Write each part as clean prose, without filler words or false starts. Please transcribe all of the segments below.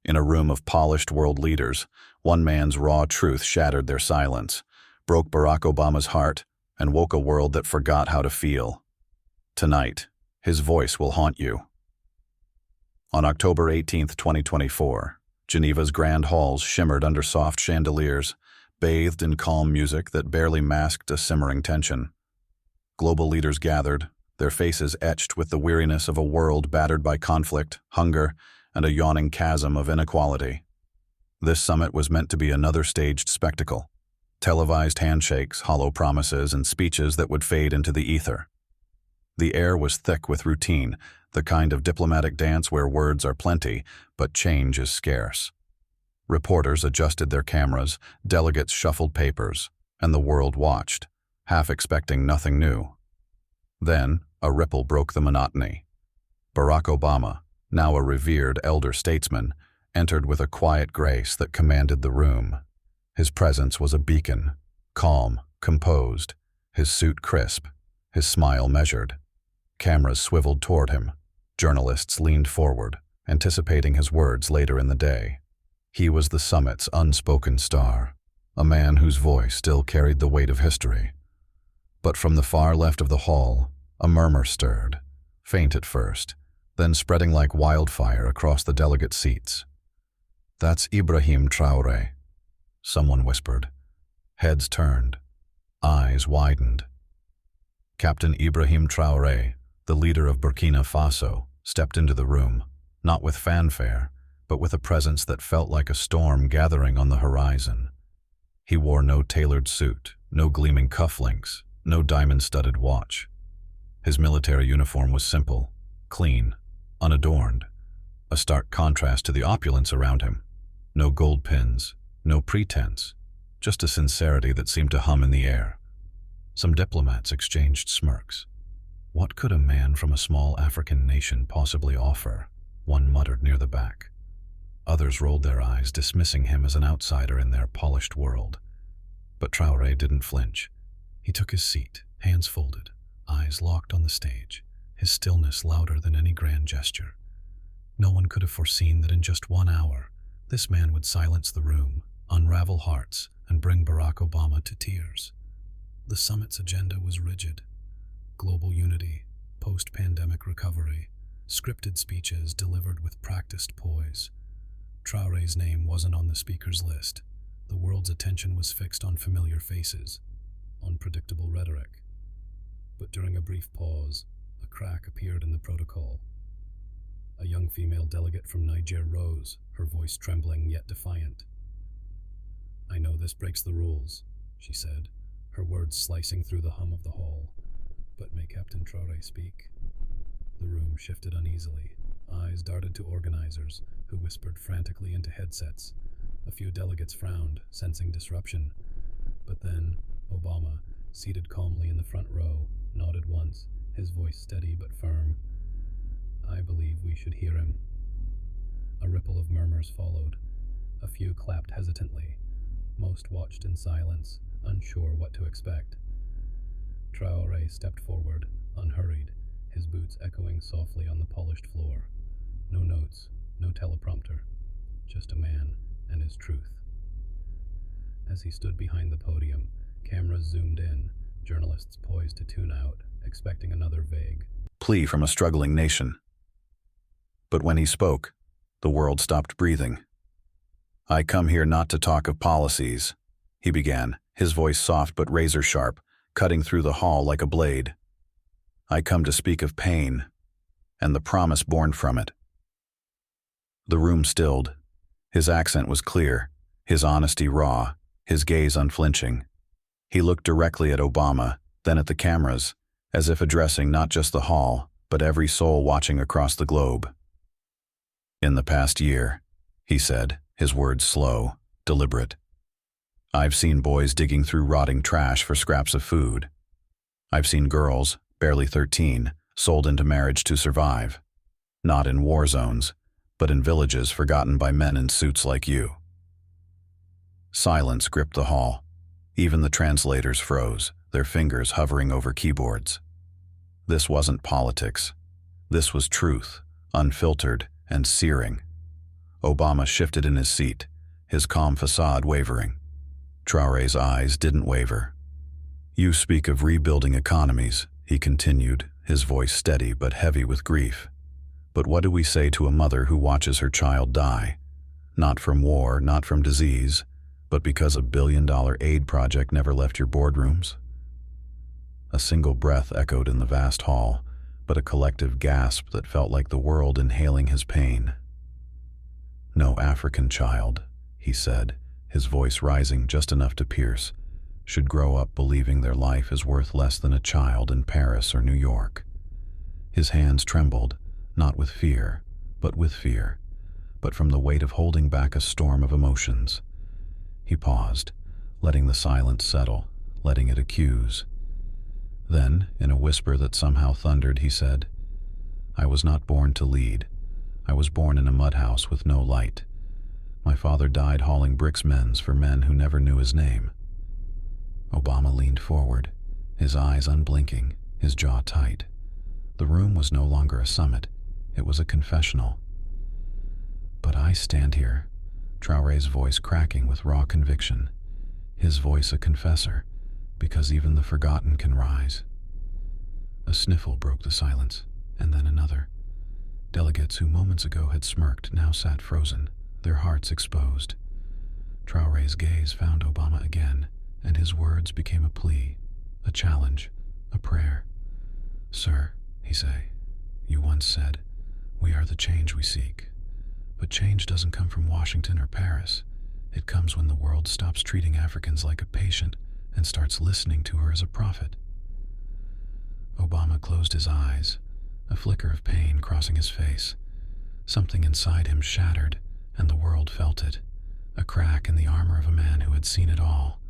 In a room of polished world leaders, one man's raw truth shattered their silence, broke Barack Obama's heart, and woke a world that forgot how to feel. Tonight, his voice will haunt you. On October 18, 2024, Geneva's grand halls shimmered under soft chandeliers, bathed in calm music that barely masked a simmering tension. Global leaders gathered, their faces etched with the weariness of a world battered by conflict, hunger, and a yawning chasm of inequality. This summit was meant to be another staged spectacle, televised handshakes, hollow promises, and speeches that would fade into the ether. The air was thick with routine, the kind of diplomatic dance where words are plenty, but change is scarce. Reporters adjusted their cameras, delegates shuffled papers, and the world watched, half expecting nothing new. Then, a ripple broke the monotony. Barack Obama, now a revered elder statesman, entered with a quiet grace that commanded the room. His presence was a beacon, calm, composed, his suit crisp, his smile measured. Cameras swiveled toward him. Journalists leaned forward, anticipating his words later in the day. He was the summit's unspoken star, a man whose voice still carried the weight of history. But from the far left of the hall, a murmur stirred, faint at first, then spreading like wildfire across the delegate seats. "That's Ibrahim Traoré," someone whispered. Heads turned, eyes widened. Captain Ibrahim Traoré, the leader of Burkina Faso, stepped into the room, not with fanfare, but with a presence that felt like a storm gathering on the horizon. He wore no tailored suit, no gleaming cufflinks, no diamond-studded watch. His military uniform was simple, clean, unadorned, a stark contrast to the opulence around him. No gold pins, no pretense, just a sincerity that seemed to hum in the air. Some diplomats exchanged smirks. What could a man from a small African nation possibly offer? One muttered near the back. Others rolled their eyes, dismissing him as an outsider in their polished world. But Traoré didn't flinch. He took his seat, hands folded, eyes locked on the stage, his stillness louder than any grand gesture. No one could have foreseen that in just 1 hour, this man would silence the room, unravel hearts, and bring Barack Obama to tears. The summit's agenda was rigid. Global unity, post-pandemic recovery, scripted speeches delivered with practiced poise. Traoré's name wasn't on the speaker's list. The world's attention was fixed on familiar faces, on predictable rhetoric. But during a brief pause, a crack appeared in the protocol. A young female delegate from Niger rose, her voice trembling yet defiant. "I know this breaks the rules," she said, her words slicing through the hum of the hall. "But may Captain Traoré speak?" The room shifted uneasily. Eyes darted to organizers, who whispered frantically into headsets. A few delegates frowned, sensing disruption. But then, Obama, seated calmly in the front row, nodded once, his voice steady but firm. "I believe we should hear him." A ripple of murmurs followed. A few clapped hesitantly. Most watched in silence, unsure what to expect. Traoré stepped forward, unhurried, his boots echoing softly on the polished floor. No notes, no teleprompter, just a man and his truth. As he stood behind the podium, cameras zoomed in, journalists poised to tune out, expecting another vague plea from a struggling nation. But when he spoke, the world stopped breathing. "I come here not to talk of policies," he began, his voice soft but razor-sharp, cutting through the hall like a blade. "I come to speak of pain, and the promise born from it." The room stilled. His accent was clear, his honesty raw, his gaze unflinching. He looked directly at Obama, then at the cameras, as if addressing not just the hall, but every soul watching across the globe. "In the past year," he said, his words slow, deliberate, "I've seen boys digging through rotting trash for scraps of food. I've seen girls, barely 13, sold into marriage to survive. Not in war zones, but in villages forgotten by men in suits like you." Silence gripped the hall. Even the translators froze, their fingers hovering over keyboards. This wasn't politics. This was truth, unfiltered and searing. Obama shifted in his seat, his calm facade wavering. Traoré's eyes didn't waver. "You speak of rebuilding economies," he continued, his voice steady but heavy with grief. "But what do we say to a mother who watches her child die? Not from war, not from disease, but because a billion-dollar aid project never left your boardrooms?" A single breath echoed in the vast hall, but a collective gasp that felt like the world inhaling his pain. "No African child," he said, his voice rising just enough to pierce, "should grow up believing their life is worth less than a child in Paris or New York." His hands trembled, not with fear, but from the weight of holding back a storm of emotions. He paused, letting the silence settle, letting it accuse. Then, in a whisper that somehow thundered, he said, "I was not born to lead. I was born in a mud house with no light. My father died hauling bricks men's for men who never knew his name." Obama leaned forward, his eyes unblinking, his jaw tight. The room was no longer a summit, it was a confessional. "But I stand here," Traoré's voice cracking with raw conviction, his voice a confessor, because even the forgotten can rise. A sniffle broke the silence, and then another. Delegates who moments ago had smirked now sat frozen, their hearts exposed. Traoré's gaze found Obama again, and his words became a plea, a challenge, a prayer. "Sir," he said, "you once said, 'We are the change we seek.' But change doesn't come from Washington or Paris. It comes when the world stops treating Africans like a patient and starts listening to her as a prophet." Obama closed his eyes, a flicker of pain crossing his face. Something inside him shattered, and the world felt it, a crack in the armor of a man who had seen it all.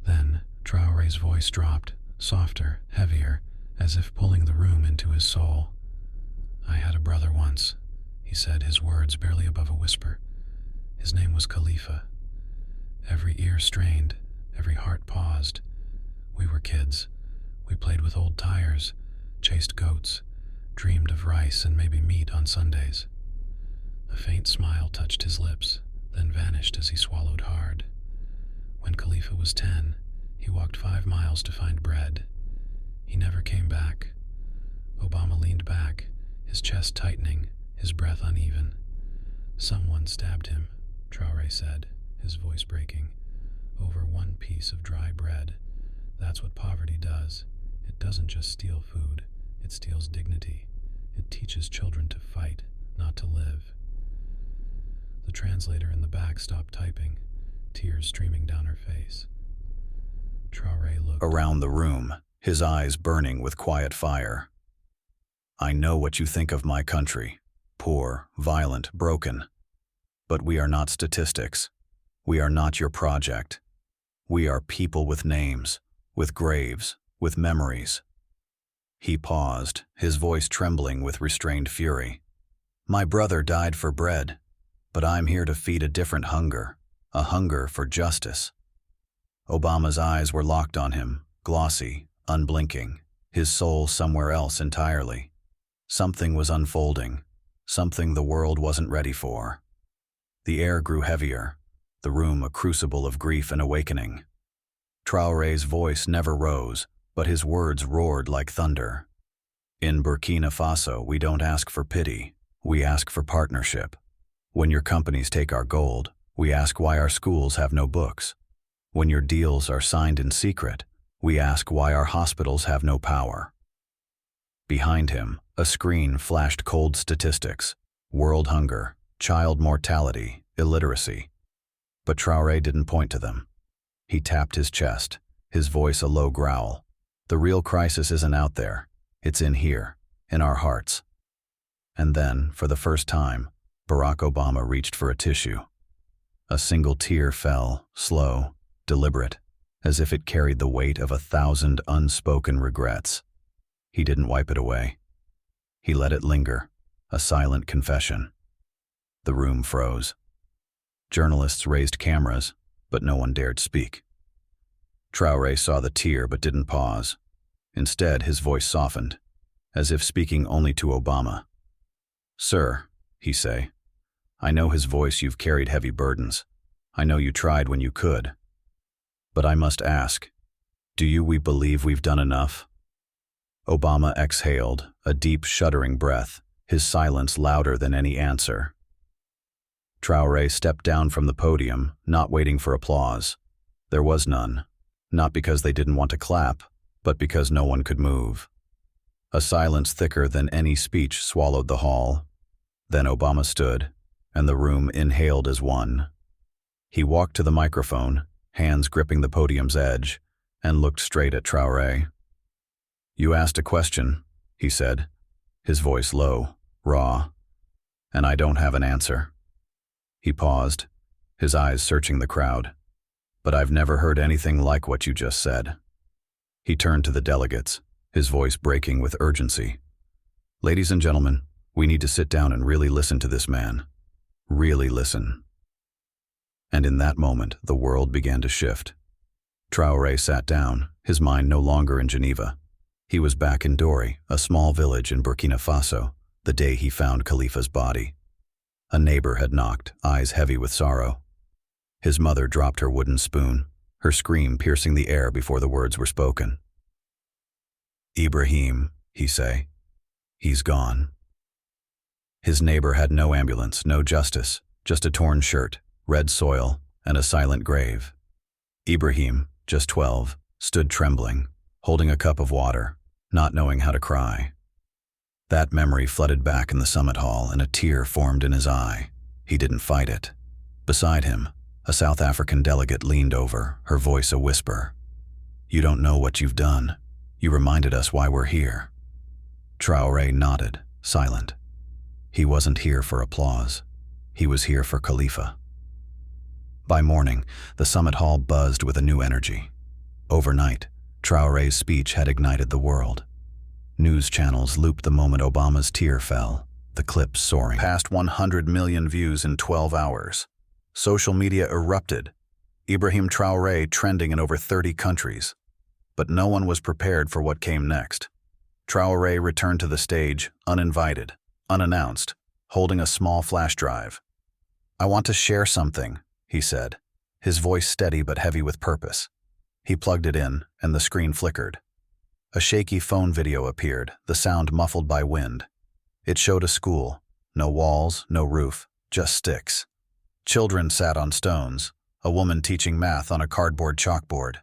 Then Traoré's voice dropped, softer, heavier, as if pulling the room into his soul. "I had a brother once," he said, his words barely above a whisper. "His name was Khalifa." Every ear strained, every heart paused. We were kids. We played with old tires, chased goats, dreamed of rice and maybe meat on Sundays. A faint smile touched his lips, then vanished as he swallowed hard. When Khalifa was 10, he walked 5 miles to find bread. He never came back. Obama leaned back, his chest tightening, his breath uneven. "Someone stabbed him," Traoré said, his voice breaking, "over one piece of dry bread. That's what poverty does. It doesn't just steal food, it steals dignity. It teaches children to fight, not to live." The translator in the back stopped typing, tears streaming down her face. Traoré looked around the room, his eyes burning with quiet fire. "I know what you think of my country. Poor, violent, broken. But we are not statistics. We are not your project. We are people with names, with graves, with memories." He paused, his voice trembling with restrained fury. "My brother died for bread, but I'm here to feed a different hunger, a hunger for justice." Obama's eyes were locked on him, glossy, unblinking, his soul somewhere else entirely. Something was unfolding, something the world wasn't ready for. The air grew heavier, the room a crucible of grief and awakening. Traoré's voice never rose, but his words roared like thunder. "In Burkina Faso, we don't ask for pity, we ask for partnership. When your companies take our gold, we ask why our schools have no books. When your deals are signed in secret, we ask why our hospitals have no power." Behind him, a screen flashed cold statistics: world hunger, child mortality, illiteracy. But Traoré didn't point to them. He tapped his chest, his voice a low growl. "The real crisis isn't out there. It's in here, in our hearts." And then, for the first time, Barack Obama reached for a tissue. A single tear fell, slow, deliberate, as if it carried the weight of 1,000 unspoken regrets. He didn't wipe it away. He let it linger, a silent confession. The room froze. Journalists raised cameras, but no one dared speak. Traoré saw the tear but didn't pause. Instead, his voice softened, as if speaking only to Obama. "Sir," he said, I know his voice, you've carried heavy burdens. I know you tried when you could. But I must ask, we believe we've done enough? Obama exhaled, a deep, shuddering breath, his silence louder than any answer. Traoré stepped down from the podium, not waiting for applause. There was none, not because they didn't want to clap, but because no one could move. A silence thicker than any speech swallowed the hall. Then Obama stood, and the room inhaled as one. He walked to the microphone, hands gripping the podium's edge, and looked straight at Traoré. "You asked a question," he said, his voice low, raw, "and I don't have an answer." He paused, his eyes searching the crowd. "But I've never heard anything like what you just said." He turned to the delegates, his voice breaking with urgency. "Ladies and gentlemen, we need to sit down and really listen to this man. Really listen." And in that moment, the world began to shift. Traoré sat down, his mind no longer in Geneva. He was back in Dori, a small village in Burkina Faso, the day he found Khalifa's body. A neighbor had knocked, eyes heavy with sorrow. His mother dropped her wooden spoon, her scream piercing the air before the words were spoken. "Ibrahim," he say, "he's gone." His neighbor had no ambulance, no justice, just a torn shirt, red soil, and a silent grave. Ibrahim, just 12, stood trembling, holding a cup of water, not knowing how to cry. That memory flooded back in the summit hall, and a tear formed in his eye. He didn't fight it. Beside him, a South African delegate leaned over, her voice a whisper. "You don't know what you've done. You reminded us why we're here." Traoré nodded, silent. He wasn't here for applause. He was here for Khalifa. By morning, the summit hall buzzed with a new energy. Overnight, Traoré's speech had ignited the world. News channels looped the moment Obama's tear fell, the clips soaring past 100 million views in 12 hours. Social media erupted, Ibrahim Traoré trending in over 30 countries. But no one was prepared for what came next. Traoré returned to the stage, uninvited, unannounced, holding a small flash drive. "I want to share something," he said, his voice steady but heavy with purpose. He plugged it in, and the screen flickered. A shaky phone video appeared, the sound muffled by wind. It showed a school. No walls, no roof, just sticks. Children sat on stones, a woman teaching math on a cardboard chalkboard.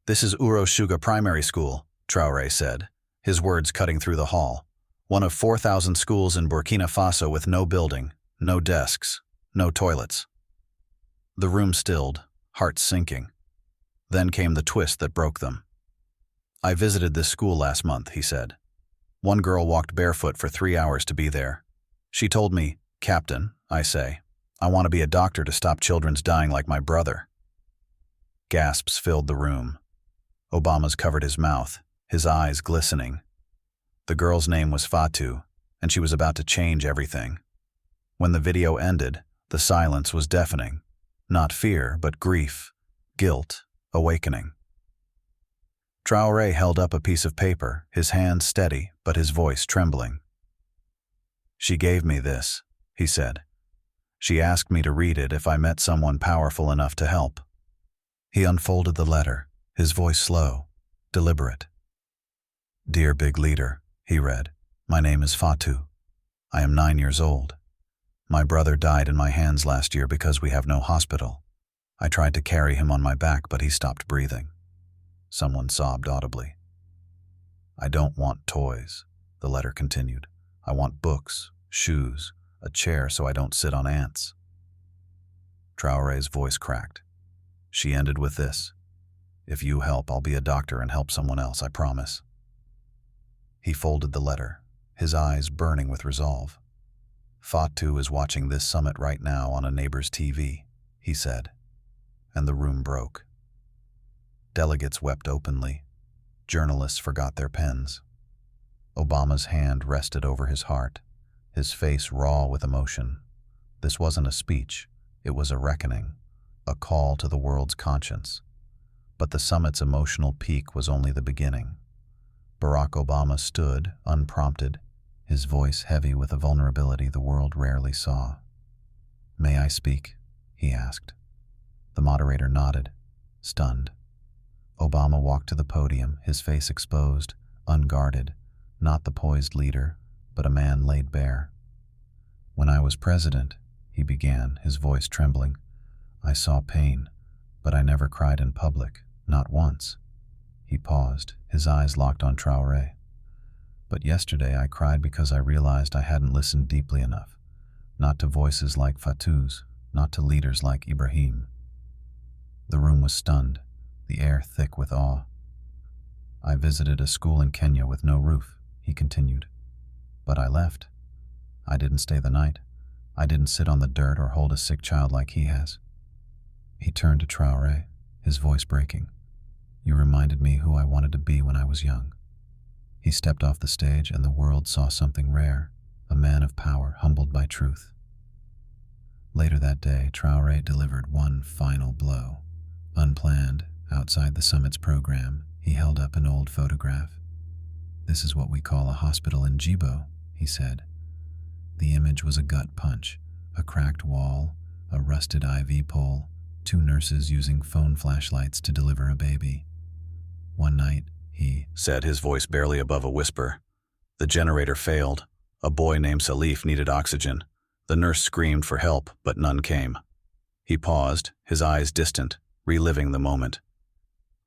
"This is Uro Shuga Primary School," Traoré said, his words cutting through the hall. "One of 4,000 schools in Burkina Faso with no building, no desks, no toilets." The room stilled, hearts sinking. Then came the twist that broke them. "I visited this school last month," he said. "One girl walked barefoot for 3 hours to be there. She told me, 'Captain,' I say, 'I want to be a doctor to stop children's dying like my brother.'" Gasps filled the room. Obama's covered his mouth, his eyes glistening. The girl's name was Fatou, and she was about to change everything. When the video ended, the silence was deafening. Not fear, but grief, guilt, awakening. Traoré held up a piece of paper, his hand steady, but his voice trembling. "She gave me this," he said. "She asked me to read it if I met someone powerful enough to help." He unfolded the letter, his voice slow, deliberate. "Dear Big Leader," he read, "my name is Fatou. I am 9 years old. My brother died in my hands last year because we have no hospital. I tried to carry him on my back, but he stopped breathing." Someone sobbed audibly. "I don't want toys," the letter continued. "I want books, shoes, a chair so I don't sit on ants." Traoré's voice cracked. She ended with this: "If you help, I'll be a doctor and help someone else, I promise." He folded the letter, his eyes burning with resolve. "Fatou is watching this summit right now on a neighbor's TV," he said, and the room broke. Delegates wept openly. Journalists forgot their pens. Obama's hand rested over his heart, his face raw with emotion. This wasn't a speech, it was a reckoning, a call to the world's conscience. But the summit's emotional peak was only the beginning. Barack Obama stood, unprompted, his voice heavy with a vulnerability the world rarely saw. "May I speak?" he asked. The moderator nodded, stunned. Obama walked to the podium, his face exposed, unguarded, not the poised leader, but a man laid bare. "When I was president," he began, his voice trembling, "I saw pain, but I never cried in public, not once." He paused, his eyes locked on Traoré. "But yesterday I cried because I realized I hadn't listened deeply enough, not to voices like Fatou's, not to leaders like Ibrahim." The room was stunned, the air thick with awe. "I visited a school in Kenya with no roof," he continued. "But I left. I didn't stay the night. I didn't sit on the dirt or hold a sick child like he has." He turned to Traoré, his voice breaking. "You reminded me who I wanted to be when I was young." He stepped off the stage and the world saw something rare, a man of power humbled by truth. Later that day, Traoré delivered one final blow. Unplanned, outside the summit's program, he held up an old photograph. "This is what we call a hospital in Djibo," he said. The image was a gut punch, a cracked wall, a rusted IV pole, 2 nurses using phone flashlights to deliver a baby. One night, he said, his voice barely above a whisper. The generator failed. A boy named Salif needed oxygen. The nurse screamed for help, but none came. He paused, his eyes distant, reliving the moment.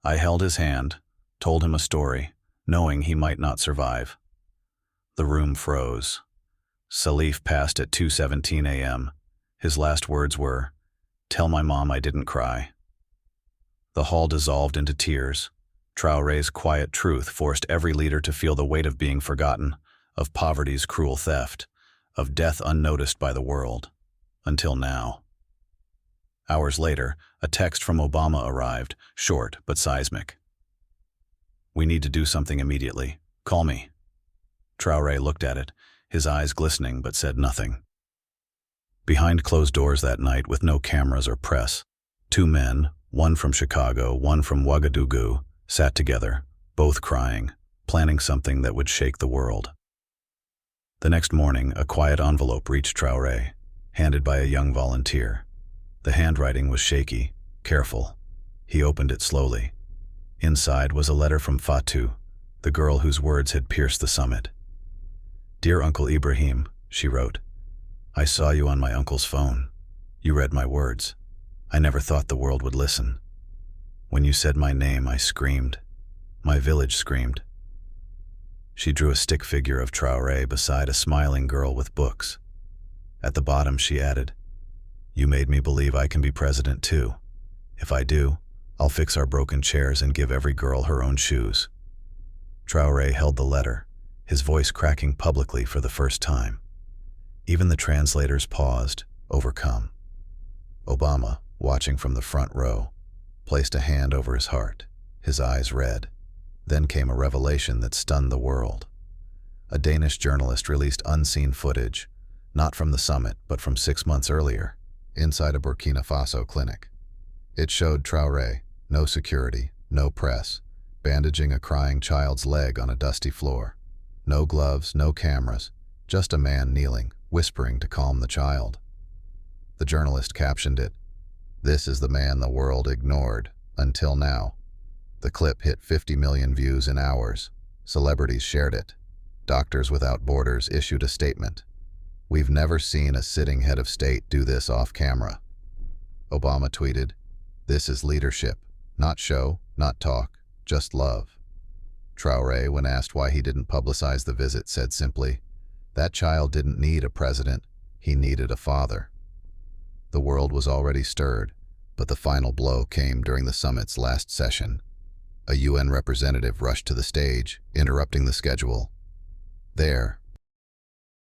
I held his hand, told him a story, knowing he might not survive. The room froze. Salif passed at 2:17 a.m. His last words were, "Tell my mom I didn't cry." The hall dissolved into tears. Traoré's quiet truth forced every leader to feel the weight of being forgotten, of poverty's cruel theft, of death unnoticed by the world. Until now. Hours later, a text from Obama arrived, short but seismic. "We need to do something immediately. Call me." Traoré looked at it, his eyes glistening, but said nothing. Behind closed doors that night, with no cameras or press, 2 men, one from Chicago, one from Ouagadougou, sat together, both crying, planning something that would shake the world. The next morning, a quiet envelope reached Traoré, handed by a young volunteer. The handwriting was shaky, careful. He opened it slowly. Inside was a letter from Fatou, the girl whose words had pierced the summit. "Dear Uncle Ibrahim," she wrote, "I saw you on my uncle's phone. You read my words. I never thought the world would listen. When you said my name, I screamed. My village screamed." She drew a stick figure of Traoré beside a smiling girl with books. At the bottom she added, "You made me believe I can be president too. If I do, I'll fix our broken chairs and give every girl her own shoes." Traoré held the letter, his voice cracking publicly for the first time. Even the translators paused, overcome. Obama, watching from the front row, placed a hand over his heart, his eyes red. Then came a revelation that stunned the world. A Danish journalist released unseen footage, not from the summit, but from 6 months earlier, inside a Burkina Faso clinic. It showed Traoré, no security, no press, bandaging a crying child's leg on a dusty floor. No gloves, no cameras, just a man kneeling, whispering to calm the child. The journalist captioned it, "This is the man the world ignored, until now." The clip hit 50 million views in hours. Celebrities shared it. Doctors Without Borders issued a statement. "We've never seen a sitting head of state do this off camera." Obama tweeted, "This is leadership, not show, not talk, just love." Traoré, when asked why he didn't publicize the visit, said simply, "That child didn't need a president, he needed a father." The world was already stirred, but the final blow came during the summit's last session. A UN representative rushed to the stage, interrupting the schedule. There,